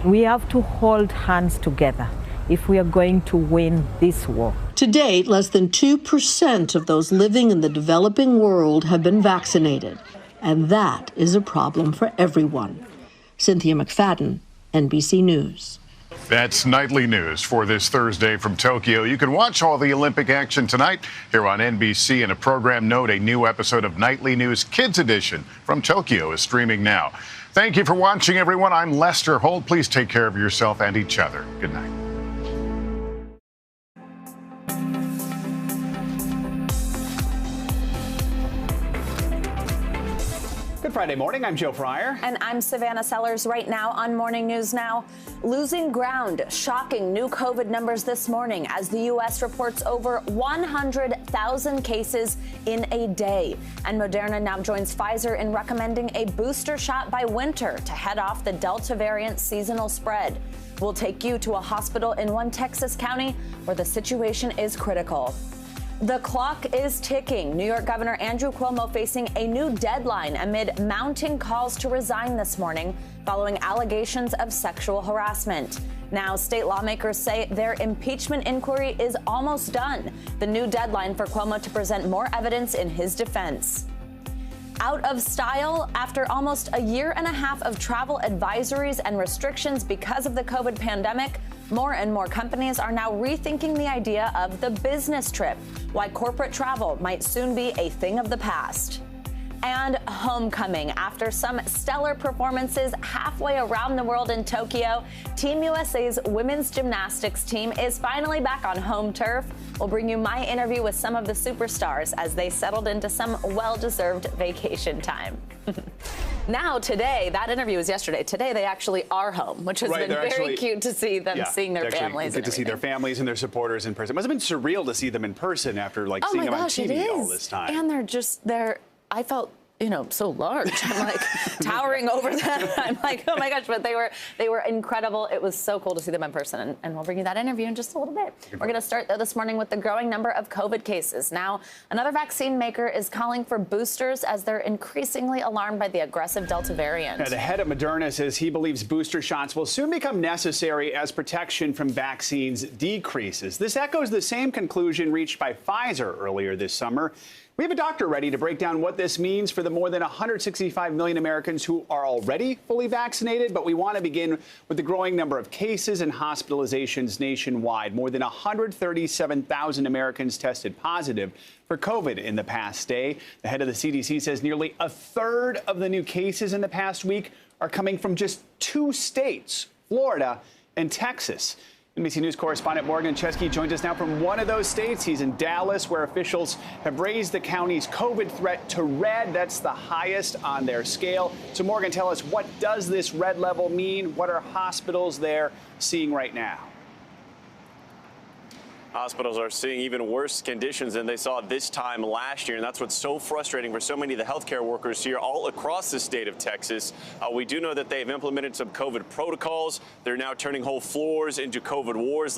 We have to hold hands together if we are going to win this war. To date, less than 2% of those living in the developing world have been vaccinated, and that is a problem for everyone. Cynthia McFadden, NBC News. That's nightly news for this Thursday from Tokyo. You can watch all the Olympic action tonight here on NBC. And a program note, a new episode of Nightly News Kids Edition from Tokyo is streaming now. Thank you for watching, everyone. I'm Lester Holt. Please take care of yourself and each other. Good night. Good Friday morning. I'm Joe Fryer. And I'm Savannah Sellers. Right now on Morning News Now, losing ground, shocking new COVID numbers this morning as the U.S. reports over 100,000 cases in a day. And Moderna now joins Pfizer in recommending a booster shot by winter to head off the Delta variant seasonal spread. We'll take you to a hospital in one Texas county where the situation is critical. The clock is ticking. New York Governor Andrew Cuomo facing a new deadline amid mounting calls to resign this morning following allegations of sexual harassment. Now, state lawmakers say their impeachment inquiry is almost done. The new deadline for Cuomo to present more evidence in his defense. Out of style after almost a year and a half of travel advisories and restrictions because of the COVID pandemic, more and more companies are now rethinking the idea of the business trip, why corporate travel might soon be a thing of the past. And homecoming. After some stellar performances halfway around the world in Tokyo, Team USA's women's gymnastics team is finally back on home turf. We'll bring you my interview with some of the superstars as they settled into some well-deserved vacation time. Now, today, that interview was yesterday. Today, they actually are home, which has been very cute to see them seeing their families. Good to see their families and their supporters in person. It must have been surreal to see them in person after seeing them on TV all this time. And I felt, so large. I'm like towering over them. I'm like, oh my gosh, but they were incredible. It was so cool to see them in person. And we'll bring you that interview in just a little bit. We're going to start though this morning with the growing number of COVID cases. Now, another vaccine maker is calling for boosters as they're increasingly alarmed by the aggressive Delta variant. Now, the head of Moderna says he believes booster shots will soon become necessary as protection from vaccines decreases. This echoes the same conclusion reached by Pfizer earlier this summer. We have a doctor ready to break down what this means for the more than 165 million Americans who are already fully vaccinated. But we want to begin with the growing number of cases and hospitalizations nationwide. More than 137,000 Americans tested positive for COVID in the past day. The head of the CDC says nearly a third of the new cases in the past week are coming from just two states, Florida and Texas. NBC News correspondent Morgan Chesky joins us now from one of those states. He's in Dallas, where officials have raised the county's COVID threat to red. That's the highest on their scale. So, Morgan, tell us, what does this red level mean? What are hospitals there seeing right now? Hospitals are seeing even worse conditions than they saw this time last year, and that's what's so frustrating for so many of the healthcare workers here all across the state of Texas. We do know that they've implemented some COVID protocols. They're now turning whole floors into COVID wards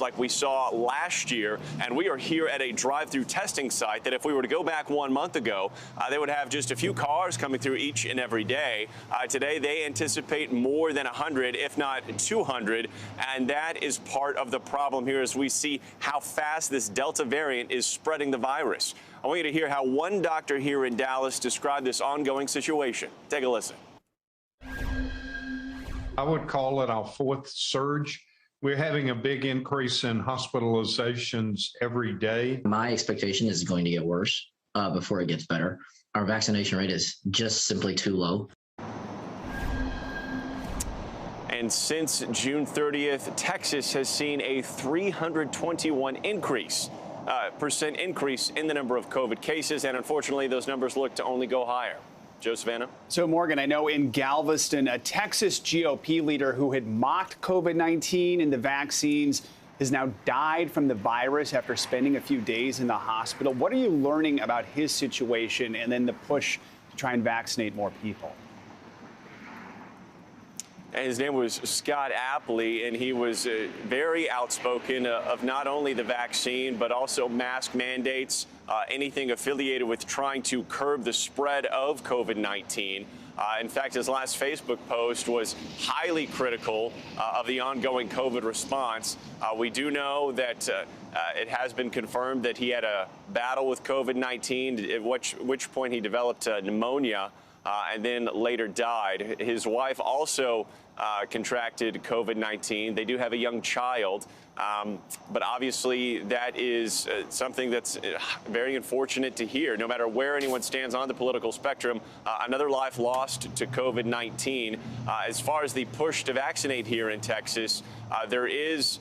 like we saw last year. And we are here at a drive-through testing site that if we were to go back 1 month ago, they would have just a few cars coming through each and every day. Today, they anticipate more than 100, if not 200. And that is part of the problem here as we see how fast this Delta variant is spreading the virus. I want you to hear how one doctor here in Dallas described this ongoing situation. Take a listen. I would call it our fourth surge. We're having a big increase in hospitalizations every day. My expectation is going to get worse before it gets better. Our vaccination rate is just simply too low. And since June 30th, Texas has seen a 321% increase in the number of COVID cases. And unfortunately, those numbers look to only go higher. Joe, Savannah. So, Morgan, I know in Galveston, a Texas GOP leader who had mocked COVID-19 and the vaccines has now died from the virus after spending a few days in the hospital. What are you learning about his situation and then the push to try and vaccinate more people? And his name was Scott Apley, and he was very outspoken of not only the vaccine, but also mask mandates, anything affiliated with trying to curb the spread of COVID-19. In fact, his last Facebook post was highly critical of the ongoing COVID response. We do know that it has been confirmed that he had a battle with COVID-19, at which point he developed pneumonia and then later died. His wife also contracted COVID-19. They do have a young child. But obviously, that is something that's very unfortunate to hear. No matter where anyone stands on the political spectrum, another life lost to COVID-19. As far as the push to vaccinate here in Texas, there is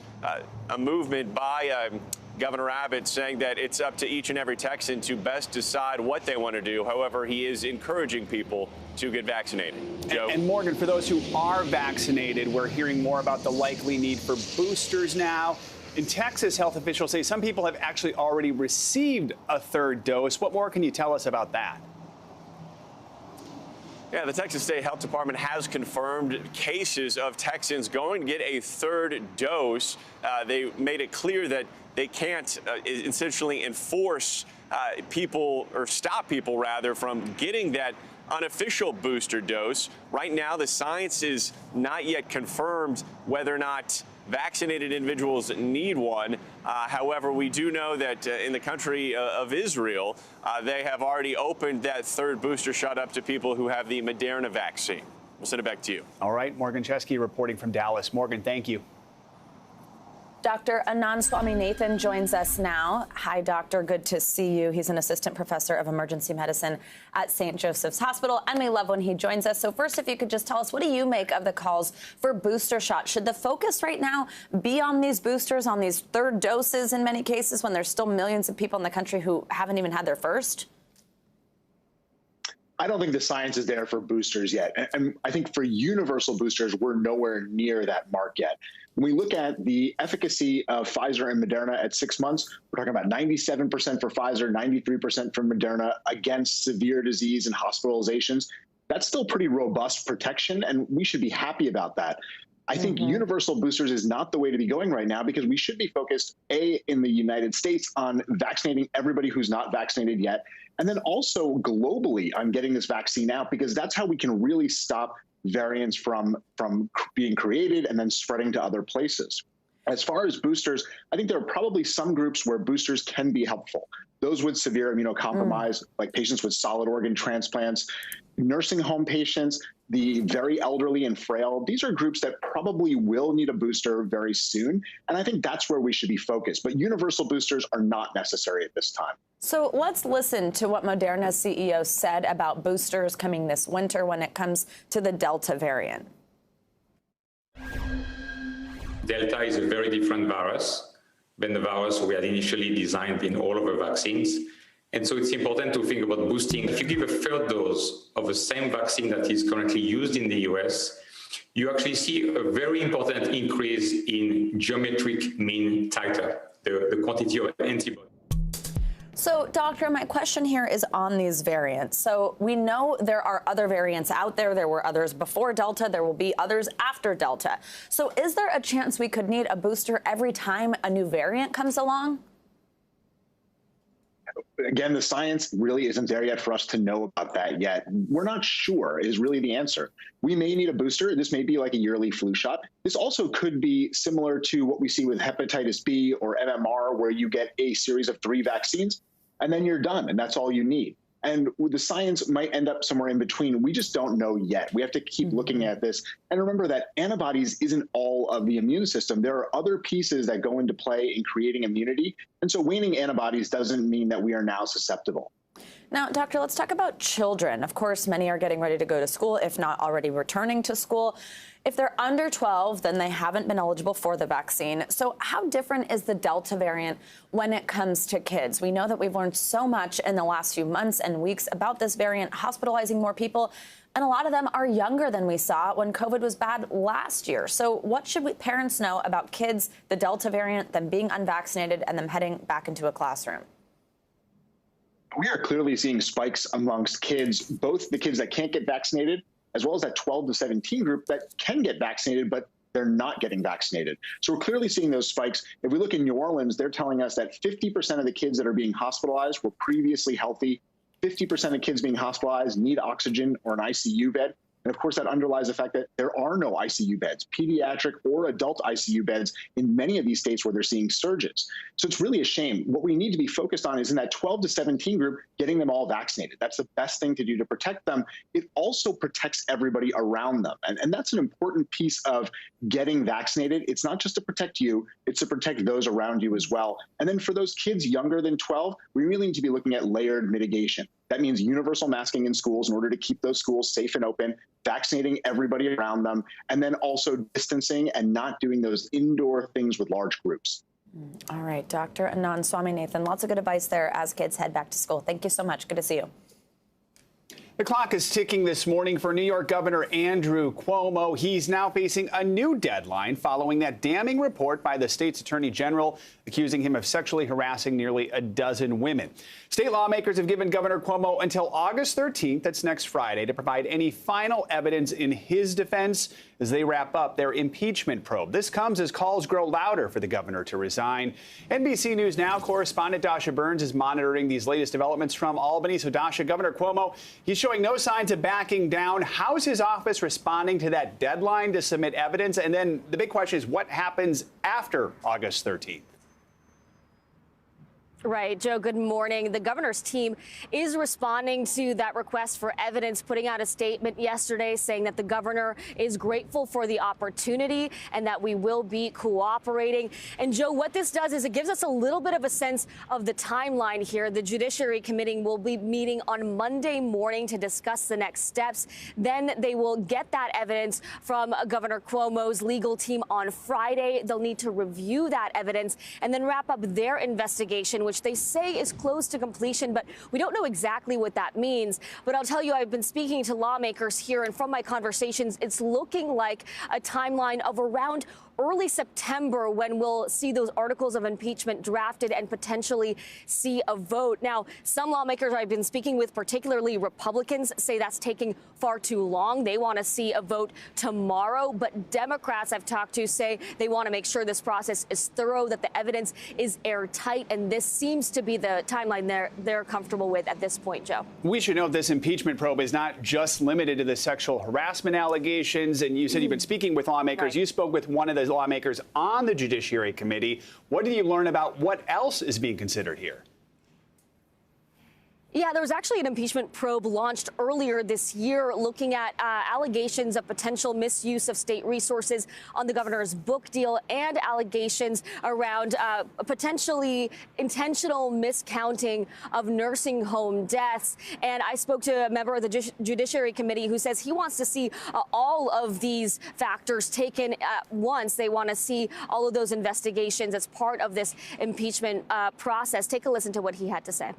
a movement by Governor Abbott saying that it's up to each and every Texan to best decide what they want to do. However, he is encouraging people to get vaccinated. Joe? And Morgan, for those who are vaccinated, we're hearing more about the likely need for boosters now. In Texas, health officials say some people have actually already received a third dose. What more can you tell us about that? Yeah, the Texas State Health Department has confirmed cases of Texans going to get a third dose. They made it clear that they can't essentially enforce people, or stop people rather, from getting that unofficial booster dose. Right now, the science is not yet confirmed whether or not vaccinated individuals need one. However, we do know that in the country of Israel, they have already opened that third booster shot up to people who have the Moderna vaccine. We'll send it back to you. All right, Morgan Chesky reporting from Dallas. Morgan, thank you. Dr. Anand Swaminathan joins us now. Hi, doctor. Good to see you. He's an assistant professor of emergency medicine at St. Joseph's Hospital, and we love when he joins us. So first, if you could just tell us, what do you make of the calls for booster shots? Should the focus right now be on these boosters, on these third doses in many cases, when there's still millions of people in the country who haven't even had their first? I don't think the science is there for boosters yet. And I think for universal boosters, we're nowhere near that mark yet. When we look at the efficacy of Pfizer and Moderna at 6 months, we're talking about 97% for Pfizer, 93% for Moderna against severe disease and hospitalizations. That's still pretty robust protection, and we should be happy about that. I think universal boosters is not the way to be going right now, because we should be focused, in the United States, on vaccinating everybody who's not vaccinated yet, and then also globally on getting this vaccine out, because that's how we can really stop variants from being created and then spreading to other places. As far as boosters, I think there are probably some groups where boosters can be helpful. Those with severe immunocompromise, like patients with solid organ transplants, nursing home patients, the very elderly and frail. These are groups that probably will need a booster very soon. And I think that's where we should be focused. But universal boosters are not necessary at this time. So let's listen to what Moderna's CEO said about boosters coming this winter when it comes to the Delta variant. Delta is a very different virus than the virus we had initially designed in all of our vaccines. And so it's important to think about boosting. If you give a third dose of the same vaccine that is currently used in the US, you actually see a very important increase in geometric mean titer, the quantity of antibody. So, doctor, my question here is on these variants. So we know there are other variants out there. There were others before Delta. There will be others after Delta. So is there a chance we could need a booster every time a new variant comes along? Again, the science really isn't there yet for us to know about that yet. We're not sure is really the answer. We may need a booster. This may be like a yearly flu shot. This also could be similar to what we see with hepatitis B or MMR, where you get a series of 3 vaccines and then you're done, and that's all you need. And the science might end up somewhere in between. We just don't know yet. We have to keep looking at this. And remember that antibodies isn't all of the immune system. There are other pieces that go into play in creating immunity. And so waning antibodies doesn't mean that we are now susceptible. Now, doctor, let's talk about children. Of course, many are getting ready to go to school, if not already returning to school. If they're under 12, then they haven't been eligible for the vaccine. So how different is the Delta variant when it comes to kids? We know that we've learned so much in the last few months and weeks about this variant, hospitalizing more people, and a lot of them are younger than we saw when COVID was bad last year. So what should parents know about kids, the Delta variant, them being unvaccinated, and them heading back into a classroom? We are clearly seeing spikes amongst kids, both the kids that can't get vaccinated, as well as that 12 to 17 group that can get vaccinated, but they're not getting vaccinated. So we're clearly seeing those spikes. If we look in New Orleans, they're telling us that 50% of the kids that are being hospitalized were previously healthy. 50% of kids being hospitalized need oxygen or an ICU bed. And of course, that underlies the fact that there are no ICU beds, pediatric or adult ICU beds in many of these states where they're seeing surges. So it's really a shame. What we need to be focused on is in that 12 to 17 group, getting them all vaccinated. That's the best thing to do to protect them. It also protects everybody around them. And that's an important piece of getting vaccinated. It's not just to protect you, it's to protect those around you as well. And then for those kids younger than 12, we really need to be looking at layered mitigation. That means universal masking in schools in order to keep those schools safe and open, vaccinating everybody around them, and then also distancing and not doing those indoor things with large groups. All right, Dr. Anand Swaminathan, lots of good advice there as kids head back to school. Thank you so much. Good to see you. The clock is ticking this morning for New York Governor Andrew Cuomo. He's now facing a new deadline following that damning report by the state's attorney general accusing him of sexually harassing nearly a dozen women. State lawmakers have given Governor Cuomo until August 13th, that's next Friday, to provide any final evidence in his defense as they wrap up their impeachment probe. This comes as calls grow louder for the governor to resign. NBC News Now correspondent Dasha Burns is monitoring these latest developments from Albany. So, Dasha, Governor Cuomo, he's showing no signs of backing down. How's his office responding to that deadline to submit evidence? And then the big question is what happens after August 13th? Right, Joe, good morning. The governor's team is responding to that request for evidence, putting out a statement yesterday saying that the governor is grateful for the opportunity and that we will be cooperating. And Joe, what this does is it gives us a little bit of a sense of the timeline here. The Judiciary Committee will be meeting on Monday morning to discuss the next steps. Then they will get that evidence from Governor Cuomo's legal team on Friday. They'll need to review that evidence and then wrap up their investigation, which they say is close to completion, but we don't know exactly what that means. But I'll tell you, I've been speaking to lawmakers here, and from my conversations, it's looking like a timeline of around early September when we'll see those articles of impeachment drafted and potentially see a vote. Now, some lawmakers I've been speaking with, particularly Republicans, say that's taking far too long. They want to see a vote tomorrow. But Democrats I've talked to say they want to make sure this process is thorough, that the evidence is airtight. And this seems to be the timeline they're comfortable with at this point, Joe. We should note this impeachment probe is not just limited to the sexual harassment allegations. And you said you've been speaking with lawmakers. Right. You spoke with one of the lawmakers on the Judiciary Committee. What did you learn about what else is being considered here? Yeah, there was actually an impeachment probe launched earlier this year looking at allegations of potential misuse of state resources on the governor's book deal and allegations around potentially intentional miscounting of nursing home deaths. And I spoke to a member of the Judiciary Committee who says he wants to see all of these factors taken at once. They want to see all of those investigations as part of this impeachment process. Take a listen to what he had to say.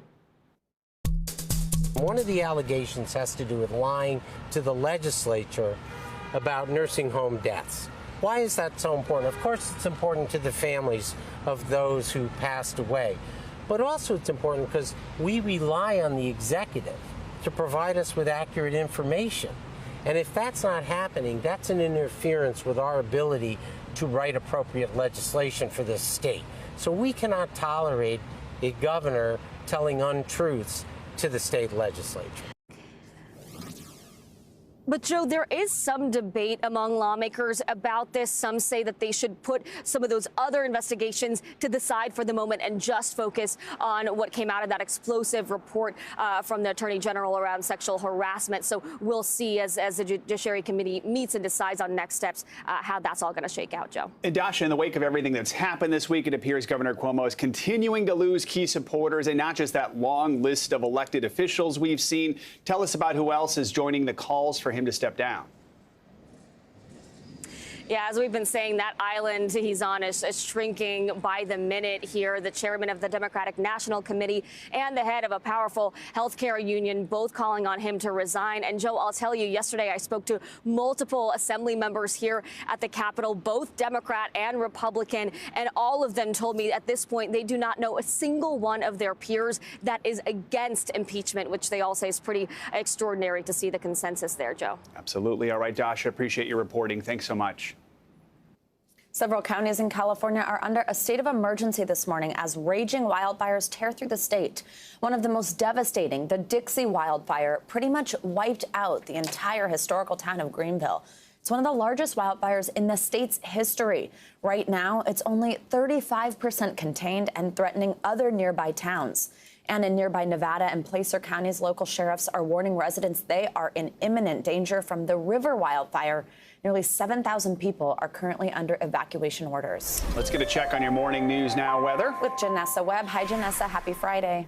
One of the allegations has to do with lying to the legislature about nursing home deaths. Why is that so important? Of course, it's important to the families of those who passed away, but also it's important because we rely on the executive to provide us with accurate information. And if that's not happening, that's an interference with our ability to write appropriate legislation for this state. So we cannot tolerate a governor telling untruths to the state legislature. But, Joe, there is some debate among lawmakers about this. Some say that they should put some of those other investigations to the side for the moment and just focus on what came out of that explosive report from the Attorney General around sexual harassment. So we'll see as the Judiciary Committee meets and decides on next steps how that's all going to shake out, Joe. And Dasha, in the wake of everything that's happened this week, it appears Governor Cuomo is continuing to lose key supporters, and not just that long list of elected officials we've seen. Tell us about who else is joining the calls for him to step down. Yeah, as we've been saying, that island he's on is shrinking by the minute here. The chairman of the Democratic National Committee and the head of a powerful healthcare union both calling on him to resign. And, Joe, I'll tell you, yesterday I spoke to multiple assembly members here at the Capitol, both Democrat and Republican, and all of them told me at this point they do not know a single one of their peers that is against impeachment, which they all say is pretty extraordinary to see the consensus there, Joe. Absolutely. All right, Dasha, appreciate your reporting. Thanks so much. Several counties in California are under a state of emergency this morning as raging wildfires tear through the state. One of the most devastating, the Dixie wildfire, pretty much wiped out the entire historical town of Greenville. It's one of the largest wildfires in the state's history. Right now, it's only 35% contained and threatening other nearby towns. And in nearby Nevada and Placer counties, local sheriffs are warning residents they are in imminent danger from the river wildfire. Nearly 7,000 people are currently under evacuation orders. Let's get a check on your morning news now weather with Janessa Webb. Hi, Janessa. Happy Friday.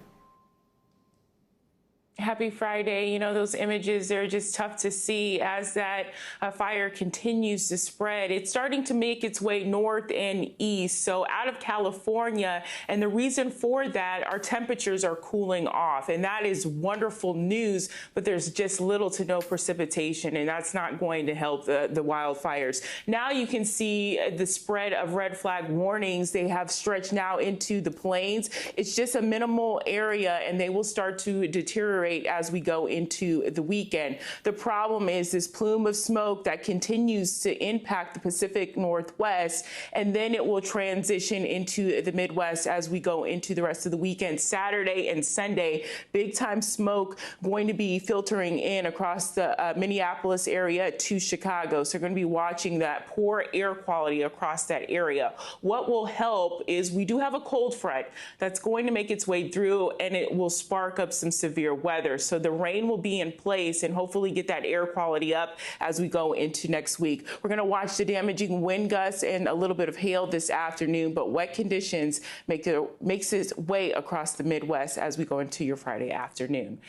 Happy Friday. You know, those images, they're just tough to see as that fire continues to spread. It's starting to make its way north and east, so out of California. And the reason for that, our temperatures are cooling off. And that is wonderful news, but there's just little to no precipitation, and that's not going to help the wildfires. Now you can see the spread of red flag warnings. They have stretched now into the plains. It's just a minimal area, and they will start to deteriorate as we go into the weekend. The problem is this plume of smoke that continues to impact the Pacific Northwest, and then it will transition into the Midwest as we go into the rest of the weekend. Saturday and Sunday, big time smoke going to be filtering in across the Minneapolis area to Chicago. So we're going to be watching that poor air quality across that area. What will help is we do have a cold front that's going to make its way through, and it will spark up some severe weather. So the rain will be in place and hopefully get that air quality up as we go into next week. We're going to watch the damaging wind gusts and a little bit of hail this afternoon, but wet conditions makes its way across the Midwest as we go into your Friday afternoon.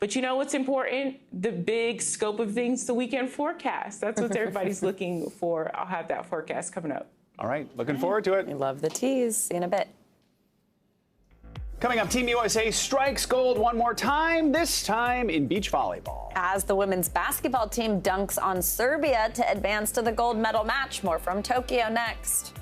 But you know what's important? The big scope of things, the weekend forecast. That's what everybody's looking for. I'll have that forecast coming up. All right, looking forward to it. We love the tease. See you in a bit. Coming up, Team USA strikes gold one more time, this time in beach volleyball. As the women's basketball team dunks on Serbia to advance to the gold medal match. More from Tokyo next.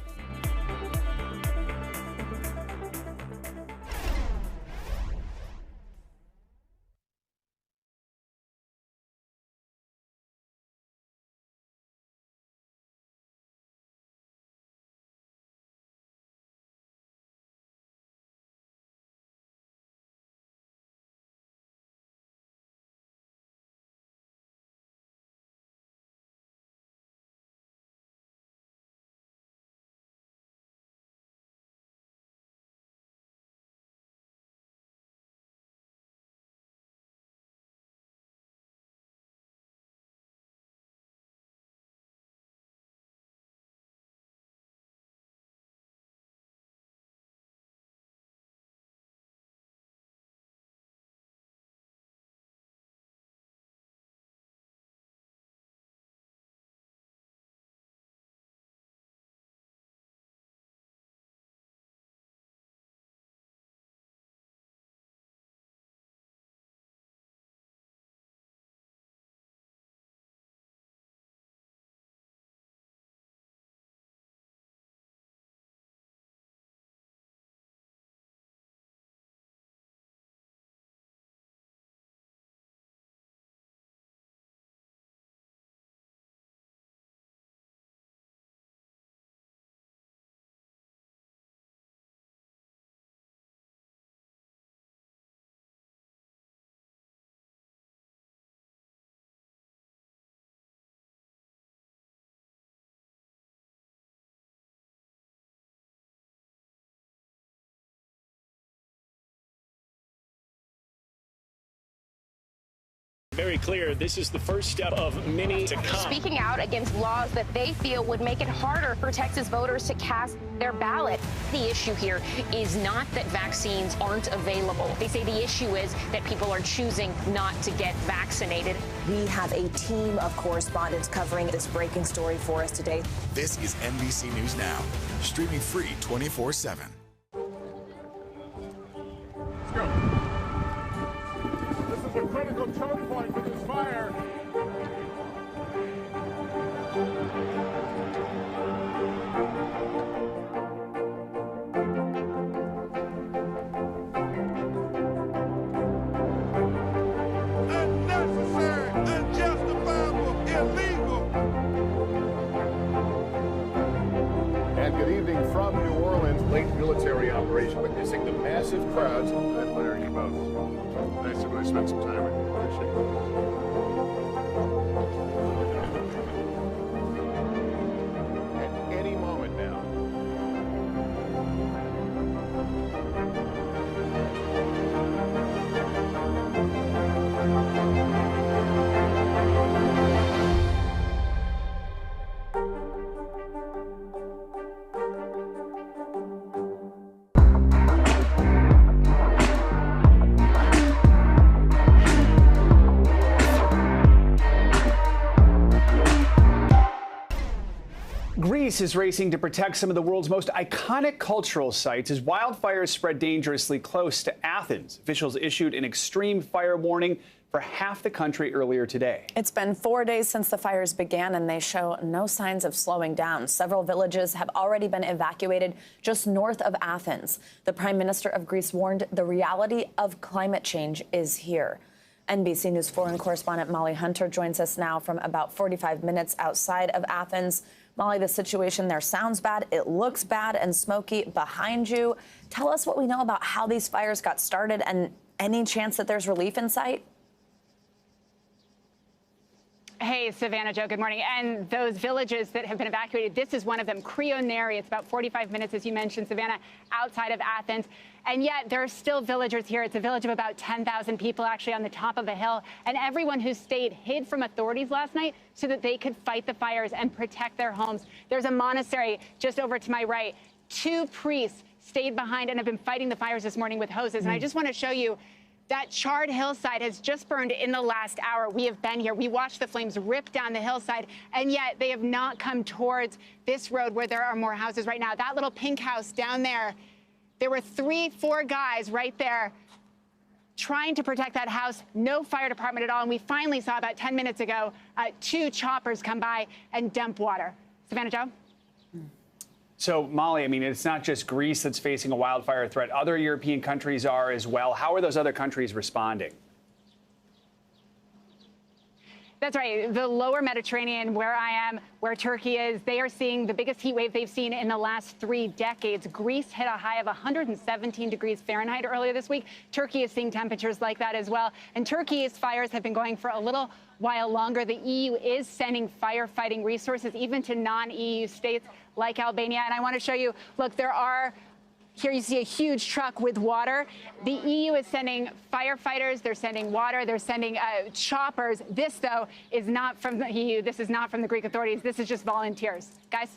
Very clear, this is the first step of many to come. Speaking out against laws that they feel would make it harder for Texas voters to cast their ballot. The issue here is not that vaccines aren't available. They say the issue is that people are choosing not to get vaccinated. We have a team of correspondents covering this breaking story for us today. This is NBC News Now, streaming free 24/7. Let's go. This is a critical choke point for this fire. Unnecessary, unjustifiable, illegal. from New Orleans, late military operation, witnessing the massive crowds at Larry Boat. Nice to really spend some time with you. Appreciate it. At any moment now. Greece is racing to protect some of the world's most iconic cultural sites as wildfires spread dangerously close to Athens. Officials issued an extreme fire warning for half the country earlier today. It's been 4 days since the fires began, and they show no signs of slowing down. Several villages have already been evacuated just north of Athens. The Prime Minister of Greece warned the reality of climate change is here. NBC News foreign correspondent Molly Hunter joins us now from about 45 minutes outside of Athens. Molly, the situation there sounds bad. It looks bad and smoky behind you. Tell us what we know about how these fires got started and any chance that there's relief in sight. Hey, Savannah, Joe, good morning. And those villages that have been evacuated, this is one of them, Krioneri. It's about 45 minutes, as you mentioned, Savannah, outside of Athens. And yet there are still villagers here. It's a village of about 10,000 people actually on the top of a hill. And everyone who stayed hid from authorities last night so that they could fight the fires and protect their homes. There's a monastery just over to my right. 2 priests stayed behind and have been fighting the fires this morning with hoses. And I just want to show you that charred hillside has just burned in the last hour. We have been here. We watched the flames rip down the hillside, and yet they have not come towards this road where there are more houses right now. That little pink house down there, there were 3-4 guys right there trying to protect that house. No fire department at all. And we finally saw about 10 minutes ago 2 choppers come by and dump water. Savannah, Joe? So, Molly, I mean, it's not just Greece that's facing a wildfire threat. Other European countries are as well. How are those other countries responding? That's right. The lower Mediterranean, where I am, where Turkey is, they are seeing the biggest heat wave they've seen in the last 3 decades. Greece hit a high of 117 degrees Fahrenheit earlier this week. Turkey is seeing temperatures like that as well. And Turkey's fires have been going for a little while longer. The EU is sending firefighting resources even to non-EU states like Albania. And I want to show you, look, here you see a huge truck with water. The EU is sending firefighters, they're sending water, they're sending choppers. This, though, is not from the EU. This is not from the Greek authorities. This is just volunteers. Guys?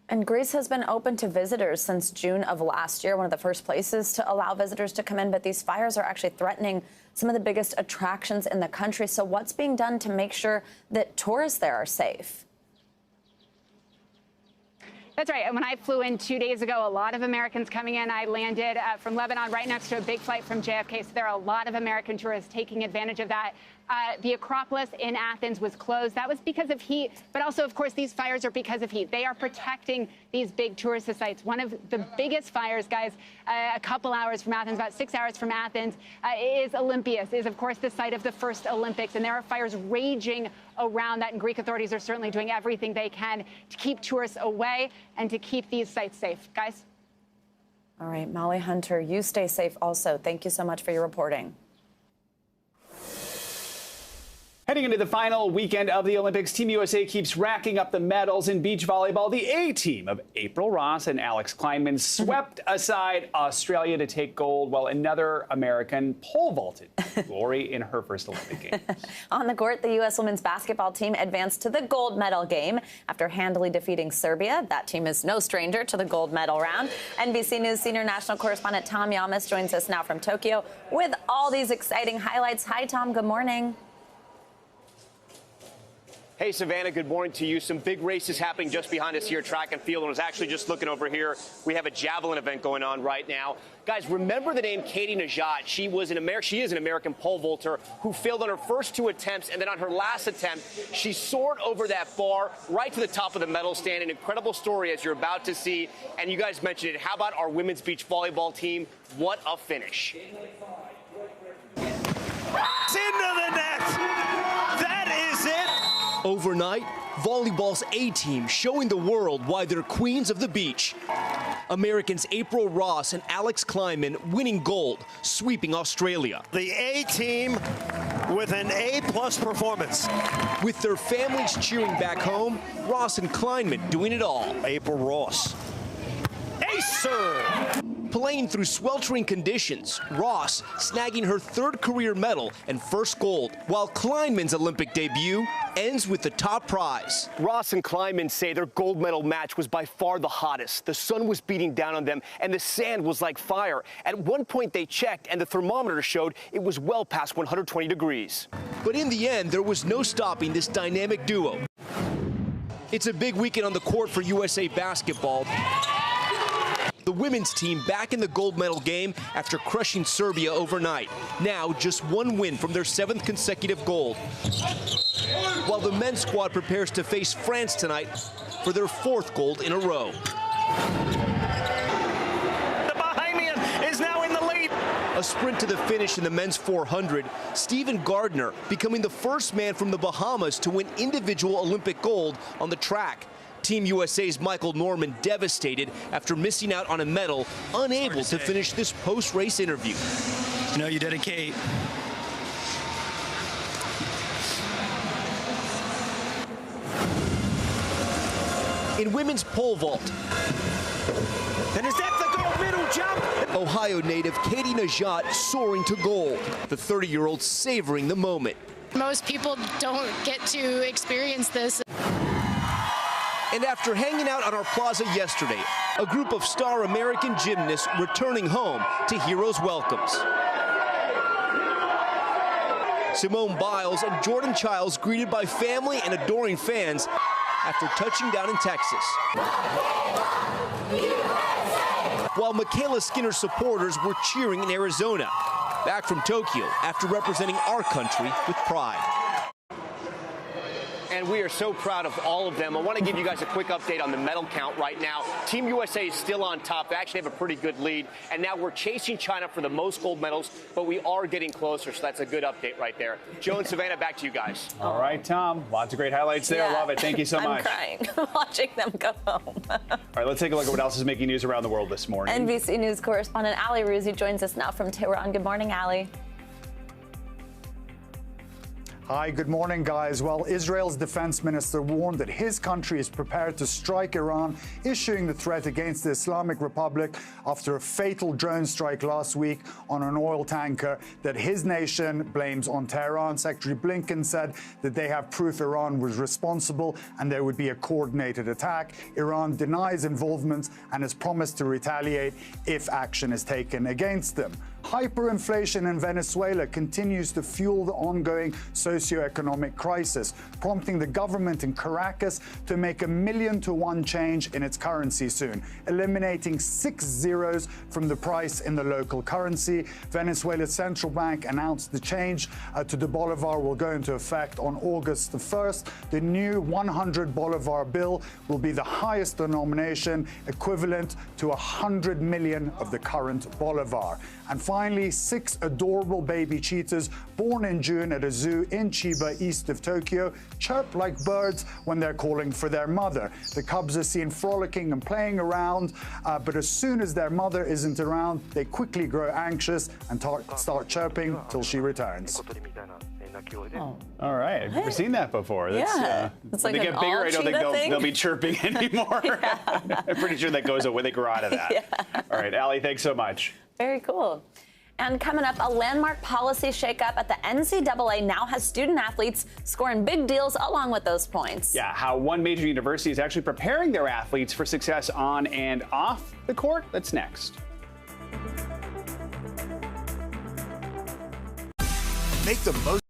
And Greece has been open to visitors since June of last year, one of the first places to allow visitors to come in. But these fires are actually threatening some of the biggest attractions in the country. So what's being done to make sure that tourists there are safe? That's right. And when I flew in 2 days ago, a lot of Americans coming in. I landed from Lebanon right next to a big flight from JFK. So there are a lot of American tourists taking advantage of that. The Acropolis in Athens was closed. That was because of heat. But also, of course, these fires are because of heat. They are protecting these big tourist sites. One of the biggest fires, guys, a couple hours from Athens, about 6 hours from Athens, is Olympias, is, of course, the site of the first Olympics. And there are fires raging around that. And Greek authorities are certainly doing everything they can to keep tourists away and to keep these sites safe. Guys? All right, Molly Hunter, you stay safe also. Thank you so much for your reporting. Heading into the final weekend of the Olympics, Team USA keeps racking up the medals in beach volleyball. The A team of April Ross and Alex Kleinman swept aside Australia to take gold, while another American pole vaulted glory in her first Olympic Games. On the court, the U.S. women's basketball team advanced to the gold medal game after handily defeating Serbia. That team is no stranger to the gold medal round. NBC News senior national correspondent Tom Yamas joins us now from Tokyo with all these exciting highlights. Hi, Tom. Good morning. Hey, Savannah, good morning to you. Some big races happening just behind us here, track and field. And I was actually just looking over here. We have a javelin event going on right now. Guys, remember the name Katie Najat. She is an American pole vaulter who failed on her first 2 attempts, and then on her last attempt, she soared over that bar right to the top of the medal stand. An incredible story, as you're about to see. And you guys mentioned it. How about our women's beach volleyball team? What a finish. It's into the net. That is it. Overnight, volleyball's A-team showing the world why they're queens of the beach. Americans April Ross and Alex Kleinman winning gold, sweeping Australia. The A-team with an A-plus performance. With their families cheering back home, Ross and Kleinman doing it all. April Ross. Acer! Playing through sweltering conditions, Ross snagging her third career medal and first gold, while Kleinman's Olympic debut ends with the top prize. Ross and Kleinman say their gold medal match was by far the hottest. The sun was beating down on them and the sand was like fire. At one point they checked and the thermometer showed it was well past 120 degrees. But in the end, there was no stopping this dynamic duo. It's a big weekend on the court for USA basketball. The women's team back in the gold medal game after crushing Serbia overnight. Now just one win from their 7th consecutive gold. While the men's squad prepares to face France tonight for their 4th gold in a row. The Bahamian is now in the lead. A sprint to the finish in the men's 400. Stephen Gardner becoming the first man from the Bahamas to win individual Olympic gold on the track. Team USA's Michael Norman devastated after missing out on a medal, unable to finish this post-race interview. You know, you dedicate. In women's pole vault. And is that the gold medal jump? Ohio native Katie Najat soaring to gold. The 30-year-old savoring the moment. Most people don't get to experience this. And after hanging out on our plaza yesterday, a group of star American gymnasts returning home to heroes' welcomes. Simone Biles and Jordan Childs greeted by family and adoring fans after touching down in Texas. While Michaela Skinner's supporters were cheering in Arizona, back from Tokyo after representing our country with pride. And we are so proud of all of them. I want to give you guys a quick update on the medal count right now. Team USA is still on top. They actually have a pretty good lead. And now we're chasing China for the most gold medals, but we are getting closer. So that's a good update right there. Joe and Savannah, back to you guys. All right, Tom. Lots of great highlights there. Yeah. Love it. Thank you so much. I'm crying watching them go home. All right, let's take a look at what else is making news around the world this morning. NBC News correspondent Ali Ruzi joins us now from Tehran. Good morning, Ali. Hi, good morning, guys. Well, Israel's defense minister warned that his country is prepared to strike Iran, issuing the threat against the Islamic Republic after a fatal drone strike last week on an oil tanker that his nation blames on Tehran. Secretary Blinken said that they have proof Iran was responsible and there would be a coordinated attack. Iran denies involvement and has promised to retaliate if action is taken against them. Hyperinflation in Venezuela continues to fuel the ongoing socioeconomic crisis, prompting the government in Caracas to make a 1,000,000-to-1 change in its currency soon, eliminating 6 zeros from the price in the local currency. Venezuela's central bank announced the change to the bolivar will go into effect on August the 1st. The new 100 bolivar bill will be the highest denomination, equivalent to 100 million of the current bolivar. And finally, 6 adorable baby cheetahs born in June at a zoo in Chiba, east of Tokyo, chirp like birds when they're calling for their mother. The cubs are seen frolicking and playing around, but as soon as their mother isn't around, they quickly grow anxious and start chirping till she returns. Oh. All right. I've never seen that before. That's, Yeah. It's when like they an get bigger, I don't think all-cheetah they'll thing. be chirping anymore. I'm pretty sure that goes away. They grow out of that. Yeah. All right, Allie, thanks so much. Very cool. And coming up, a landmark policy shakeup at the NCAA now has student athletes scoring big deals along with those points. Yeah, how one major university is actually preparing their athletes for success on and off the court. That's next. Make the most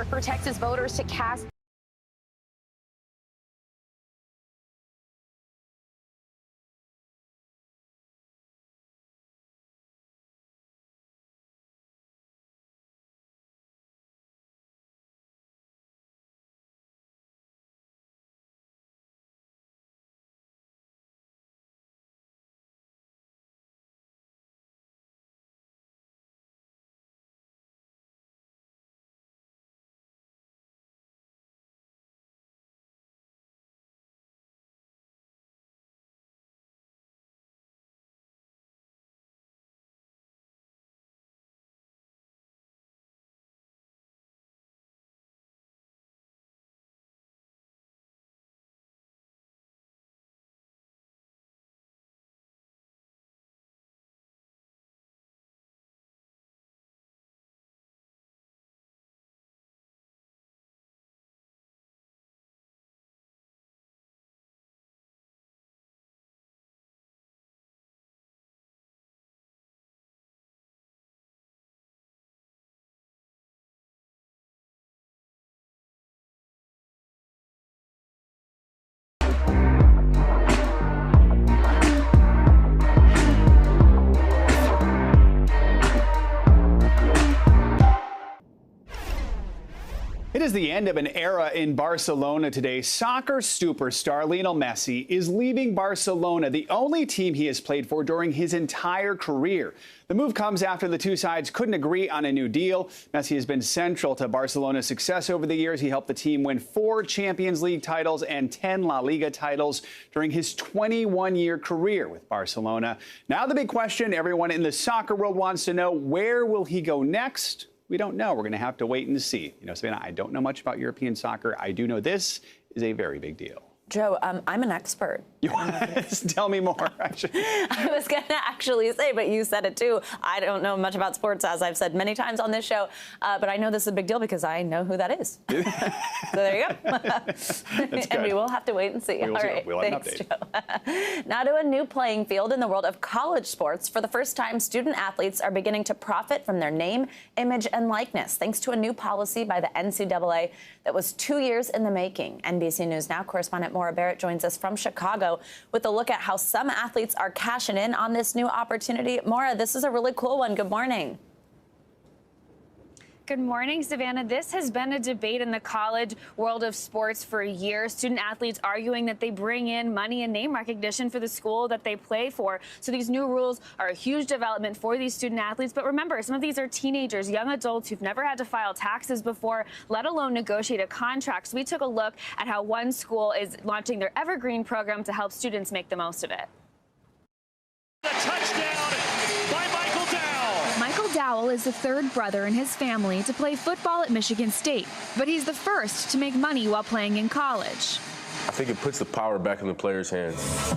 for Texas voters to cast. It is the end of an era in Barcelona today. Soccer superstar Lionel Messi is leaving Barcelona, the only team he has played for during his entire career. The move comes after the two sides couldn't agree on a new deal. Messi has been central to Barcelona's success over the years. He helped the team win 4 Champions League titles and 10 La Liga titles during his 21-year career with Barcelona. Now the big question everyone in the soccer world wants to know, where will he go next? We don't know. We're going to have to wait and see. You know, Savannah, I don't know much about European soccer. I do know this is a very big deal. Joe, I'm an expert. Tell me more. I was going to actually say, but you said it too. I don't know much about sports, as I've said many times on this show, but I know this is a big deal because I know who that is. So there you go. And we will have to wait and see. All right. We'll have Thanks, Joe. Now to a new playing field in the world of college sports. For the first time, student athletes are beginning to profit from their name, image, and likeness, thanks to a new policy by the NCAA that was 2 years in the making. NBC News Now correspondent Maura Barrett joins us from Chicago with a look at how some athletes are cashing in on this new opportunity. Maura, this is a really cool one. Good morning. Good morning, Savannah. This has been a debate in the college world of sports for years. Student athletes arguing that they bring in money and name recognition for the school that they play for. So these new rules are a huge development for these student athletes. But remember, some of these are teenagers, young adults who've never had to file taxes before, let alone negotiate a contract. So we took a look at how one school is launching their Evergreen program to help students make the most of it. The touchdown by Michael Dowell. Michael Dowell is the third brother in his family to play football at Michigan State, but he's the first to make money while playing in college. I think it puts the power back in the players' hands.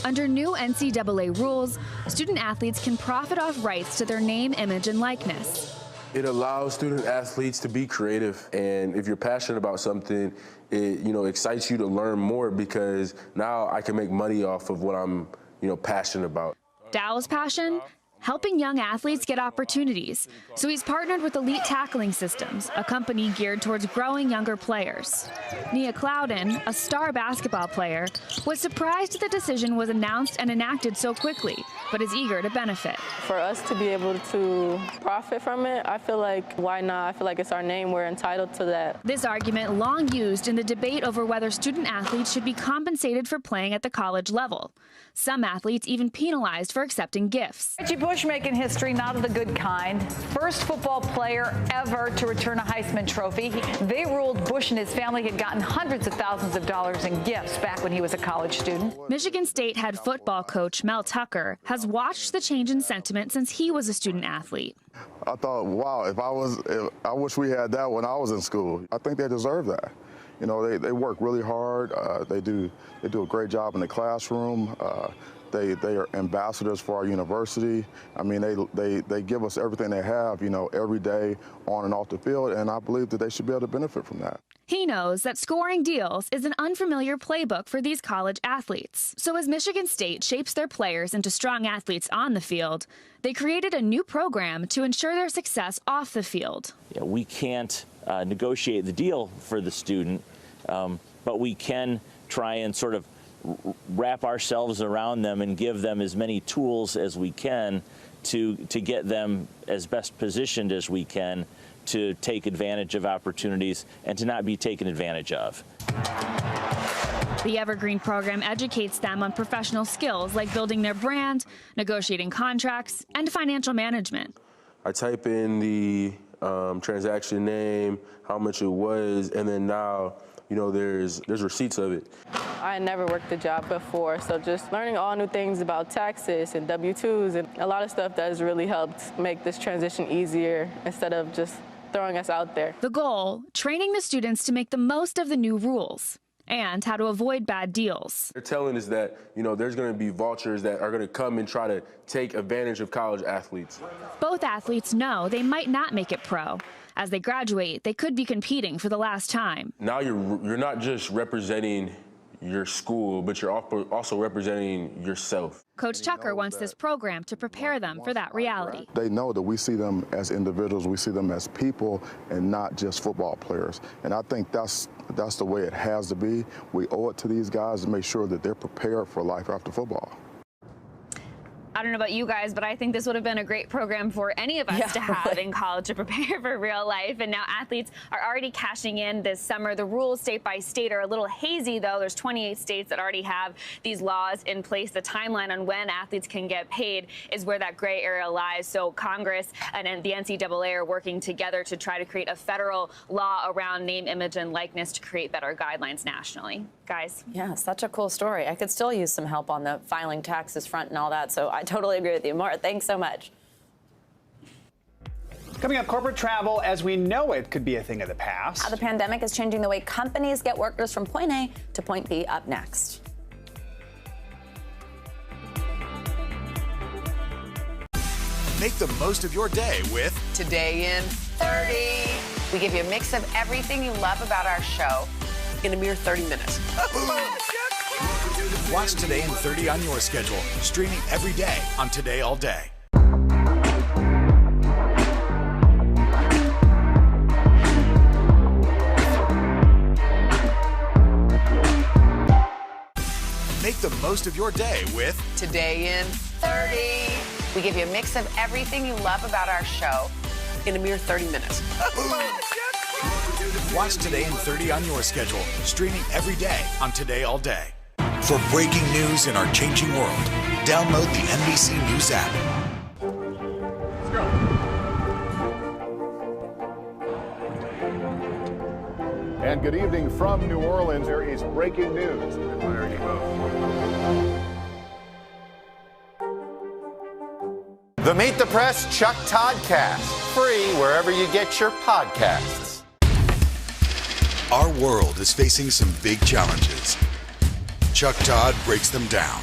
Under new NCAA rules, student athletes can profit off rights to their name, image, and likeness. It allows student athletes to be creative, and if you're passionate about something, it excites you to learn more because now I can make money off of what I'm passionate about. Dowell's passion? Helping young athletes get opportunities. So he's partnered with Elite Tackling Systems, a company geared towards growing younger players. Nia Clouden, a star basketball player, was surprised the decision was announced and enacted so quickly, but is eager to benefit. For us to be able to profit from it, I feel like, why not? I feel like it's our name. We're entitled to that. This argument long used in the debate over whether student athletes should be compensated for playing at the college level. Some athletes even penalized for accepting gifts. Reggie Bush making history, not of the good kind. First football player ever to return a Heisman Trophy. They ruled Bush and his family had gotten hundreds of thousands of dollars in gifts back when he was a college student. Michigan State head football coach Mel Tucker has watched the change in sentiment since he was a student athlete. I thought, wow, I wish we had that when I was in school. I think they deserve that. You know, they work really hard. They do a great job in the classroom. They are ambassadors for our university. I mean, they give us everything they have, every day on and off the field, and I believe that they should be able to benefit from that. He knows that scoring deals is an unfamiliar playbook for these college athletes. So as Michigan State shapes their players into strong athletes on the field, they created a new program to ensure their success off the field. Yeah, we can't negotiate the deal for the student, but we can try and sort of wrap ourselves around them and give them as many tools as we can to get them as best positioned as we can to take advantage of opportunities and to not be taken advantage of. The Evergreen program educates them on professional skills like building their brand, negotiating contracts, and financial management. I type in the transaction name, how much it was, and then now, there's receipts of it. I had never worked a job before, so just learning all new things about taxes and W-2s and a lot of stuff that has really helped make this transition easier instead of just throwing us out there. The goal, training the students to make the most of the new rules and how to avoid bad deals. They're telling us that, there's going to be vultures that are going to come and try to take advantage of college athletes. Both athletes know they might not make it pro. As they graduate, they could be competing for the last time. Now you're not just representing your school, but you're also representing yourself. Coach Tucker wants this program to prepare them for that reality. They know that we see them as individuals, we see them as people, and not just football players. And I think that's the way it has to be. We owe it to these guys to make sure that they're prepared for life after football. I don't know about you guys, but I think this would have been a great program for any of us to have in college to prepare for real life. And now athletes are already cashing in this summer. The rules state by state are a little hazy, though. There's 28 states that already have these laws in place. The timeline on when athletes can get paid is where that gray area lies. So Congress and the NCAA are working together to try to create a federal law around name, image, and likeness to create better guidelines nationally. Guys. Yeah, such a cool story. I could still use some help on the filing taxes front and all that. So I totally agree with you. Mara, thanks so much. Coming up, corporate travel as we know it could be a thing of the past. How the pandemic is changing the way companies get workers from point A to point B up next. Make the most of your day with Today in 30. We give you a mix of everything you love about our show in a mere 30 minutes. Watch Today in 30 on your schedule, streaming every day on Today All Day. Make the most of your day with Today in 30. We give you a mix of everything you love about our show in a mere 30 minutes. Watch Today in 30 on your schedule, streaming every day on Today All Day. For breaking news in our changing world, download the NBC News app. Let's go. And good evening from New Orleans. There is breaking news. There you go. The Meet the Press Chuck Todd Cast, free wherever you get your podcasts. Our world is facing some big challenges. Chuck Todd breaks them down.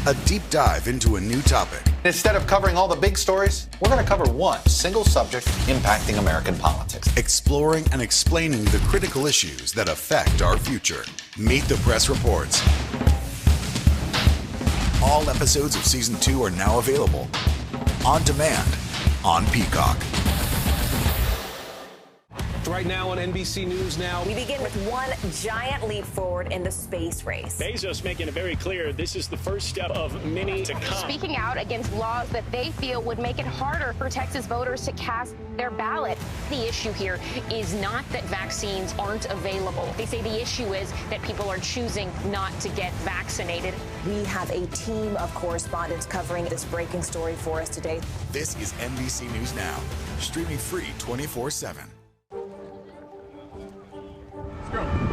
A deep dive into a new topic. Instead of covering all the big stories, we're going to cover one single subject impacting American politics. Exploring and explaining the critical issues that affect our future. Meet the Press Reports. All episodes of Season 2 are now available on demand on Peacock. Right now on NBC News Now. We begin with one giant leap forward in the space race. Bezos making it very clear this is the first step of many to come. Speaking out against laws that they feel would make it harder for Texas voters to cast their ballot. The issue here is not that vaccines aren't available. They say the issue is that people are choosing not to get vaccinated. We have a team of correspondents covering this breaking story for us today. This is NBC News Now, streaming free 24/7. Let's go.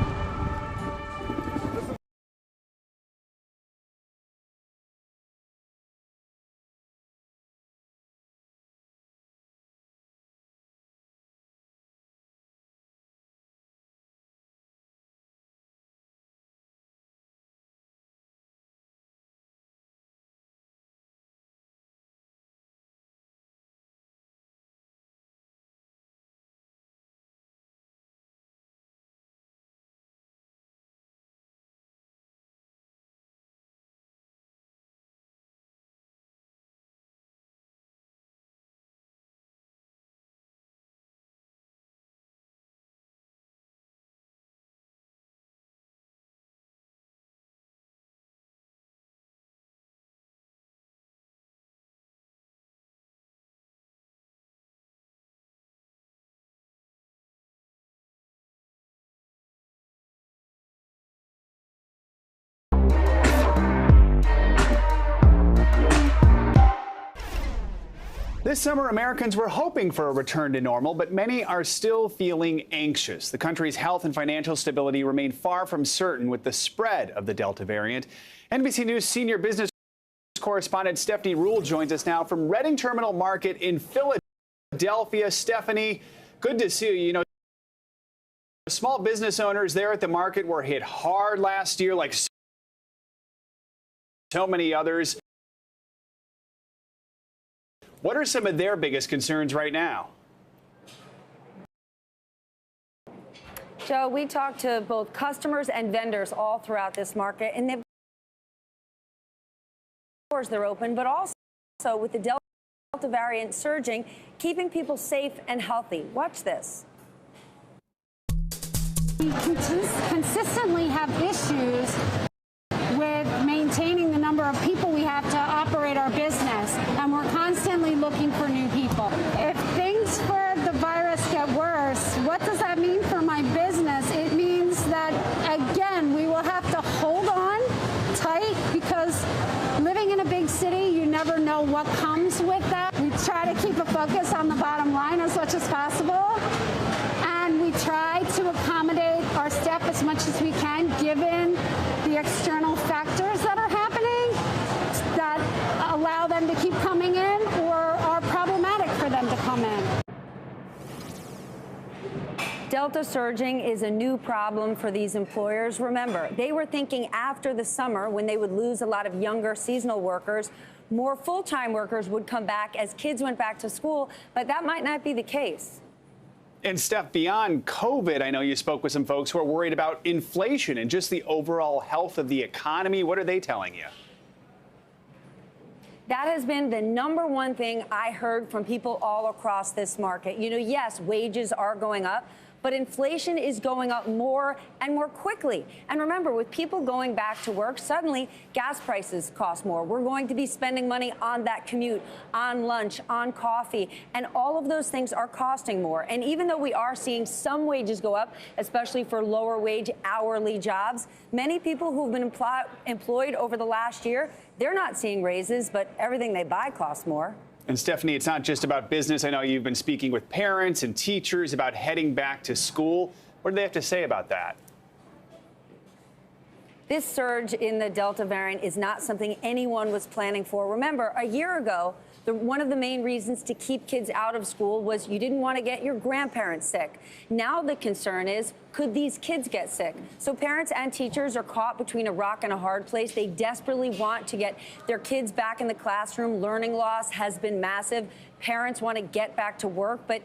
This summer, Americans were hoping for a return to normal, but many are still feeling anxious. The country's health and financial stability remain far from certain with the spread of the Delta variant. NBC News senior business correspondent Stephanie Rule joins us now from Reading Terminal Market in Philadelphia. Stephanie, good to see you. You know, small business owners there at the market were hit hard last year, like so many others. What are some of their biggest concerns right now? Joe, we talked to both customers and vendors all throughout this market, and they've stores they're open, but also with the Delta variant surging, keeping people safe and healthy. Watch this. We consistently have issues with maintaining the number of people we have to operate our business, and we're constantly looking for new people. If things for the virus get worse, what does that mean for my business? It means that, again, we will have to hold on tight, because living in a big city, you never know what comes with that. We try to keep a focus on the bottom line as much as possible, and we try to accommodate our staff as much as we can, given the external factors that are happening that allow them to keep coming in or are problematic for them to come in. Delta surging is a new problem for these employers. Remember, they were thinking after the summer, when they would lose a lot of younger seasonal workers, more full-time workers would come back as kids went back to school, but that might not be the case. And Steph, beyond COVID, I know you spoke with some folks who are worried about inflation and just the overall health of the economy. What are they telling you? That has been the number one thing I heard from people all across this market. You know, yes, wages are going up, but inflation is going up more and more quickly. And remember, with people going back to work, suddenly gas prices cost more. We're going to be spending money on that commute, on lunch, on coffee, and all of those things are costing more. And even though we are seeing some wages go up, especially for lower wage hourly jobs, many people who've been employed over the last year, they're not seeing raises, but everything they buy costs more. And Stephanie, it's not just about business. I know you've been speaking with parents and teachers about heading back to school. What do they have to say about that? This surge in the Delta variant is not something anyone was planning for. Remember, a year ago, one of the main reasons to keep kids out of school was you didn't want to get your grandparents sick. Now the concern is, could these kids get sick? So parents and teachers are caught between a rock and a hard place. They desperately want to get their kids back in the classroom. Learning loss has been massive. Parents want to get back to work, but